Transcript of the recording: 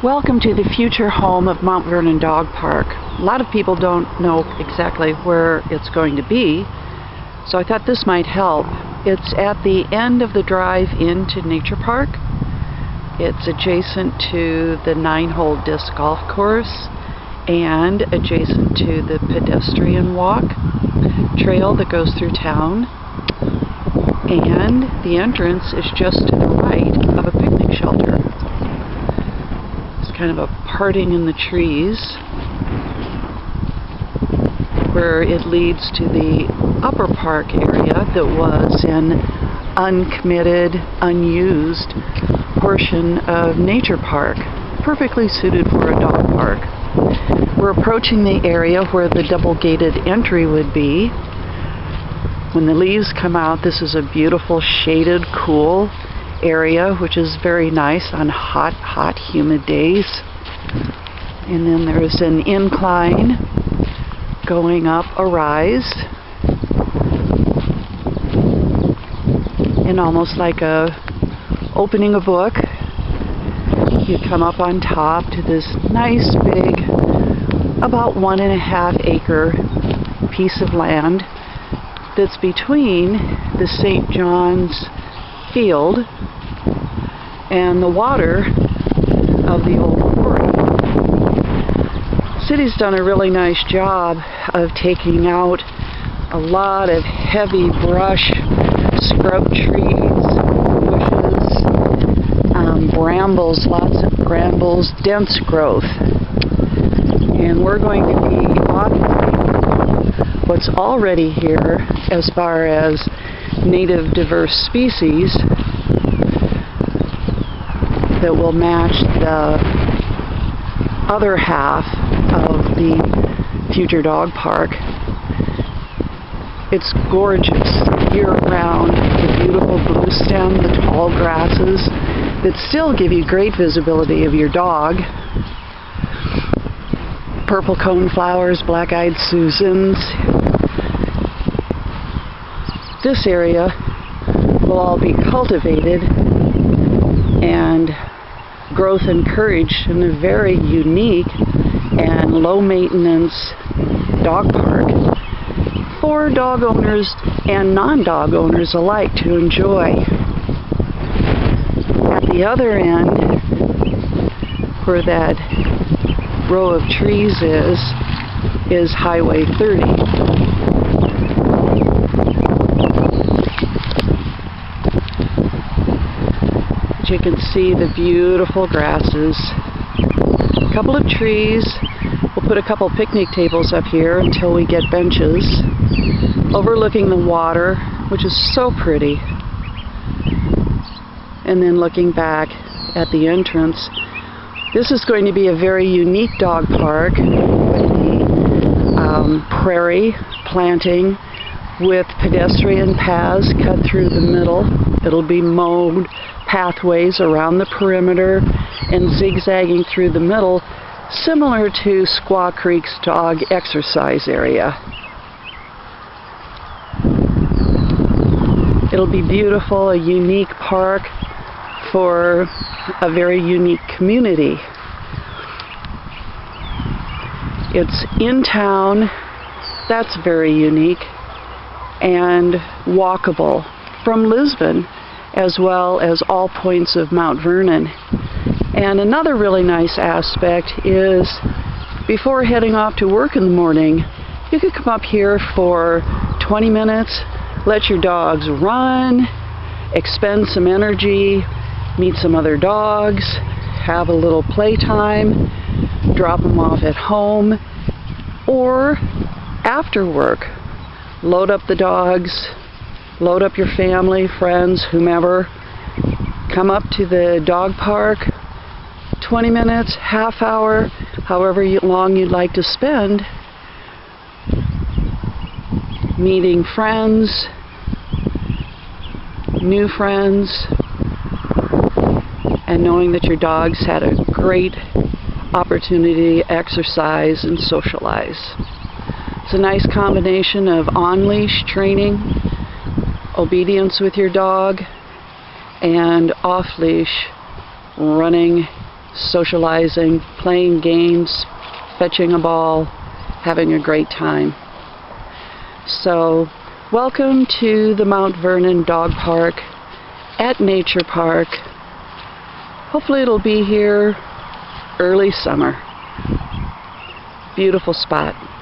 Welcome to the future home of Mount Vernon Dog Park. A lot of people don't know exactly where it's going to be, so I thought this might help. It's at the end of the drive into Nature Park. It's adjacent to the 9-hole disc golf course and adjacent to the pedestrian walk trail that goes through town. And the entrance is just to the right of a picnic shelter. Kind of a parting in the trees where it leads to the upper park area that was an uncommitted, unused portion of Nature Park, perfectly suited for a dog park. We're approaching the area where the double-gated entry would be. When the leaves come out, this is a beautiful, shaded, cool area, which is very nice on hot, humid days. And then there's an incline going up a rise, and almost like opening a book, you come up on top to this nice big, about 1.5 acre piece of land that's between the St. John's field and the water of the old quarry. The city's done a really nice job of taking out a lot of heavy brush, scrub trees, bushes, brambles, lots of brambles, dense growth. And we're going to be modifying what's already here as far as native diverse species that will match the other half of the future dog park. It's gorgeous year-round, the beautiful blue stem, the tall grasses that still give you great visibility of your dog. Purple cone flowers, black-eyed Susans. This area will all be cultivated and growth encouraged in a very unique and low-maintenance dog park for dog owners and non-dog owners alike to enjoy. At the other end, where that row of trees is Highway 30. You can see the beautiful grasses, a couple of trees. We'll put a couple picnic tables up here until we get benches overlooking the water, which is so pretty. And then looking back at the entrance, this is going to be a very unique dog park with the prairie planting with pedestrian paths cut through the middle. It'll be mowed, pathways around the perimeter and zigzagging through the middle, similar to Squaw Creek's dog exercise area. It'll be beautiful, a unique park for a very unique community. It's in town, that's very unique, and walkable from Lisbon, as well as all points of Mount Vernon. And another really nice aspect is before heading off to work in the morning, you could come up here for 20 minutes, let your dogs run, expend some energy, meet some other dogs, have a little playtime, drop them off at home, or after work, load up the dogs, load up your family, friends, whomever, come up to the dog park, 20 minutes, half hour, however long you'd like to spend, meeting friends, new friends, and knowing that your dogs had a great opportunity to exercise and socialize. It's a nice combination of on-leash training, obedience with your dog, and off-leash running socializing, playing games, fetching a ball, having a great time. So, welcome to the Mount Vernon Dog Park at Nature Park. Hopefully it'll be here early summer. Beautiful spot.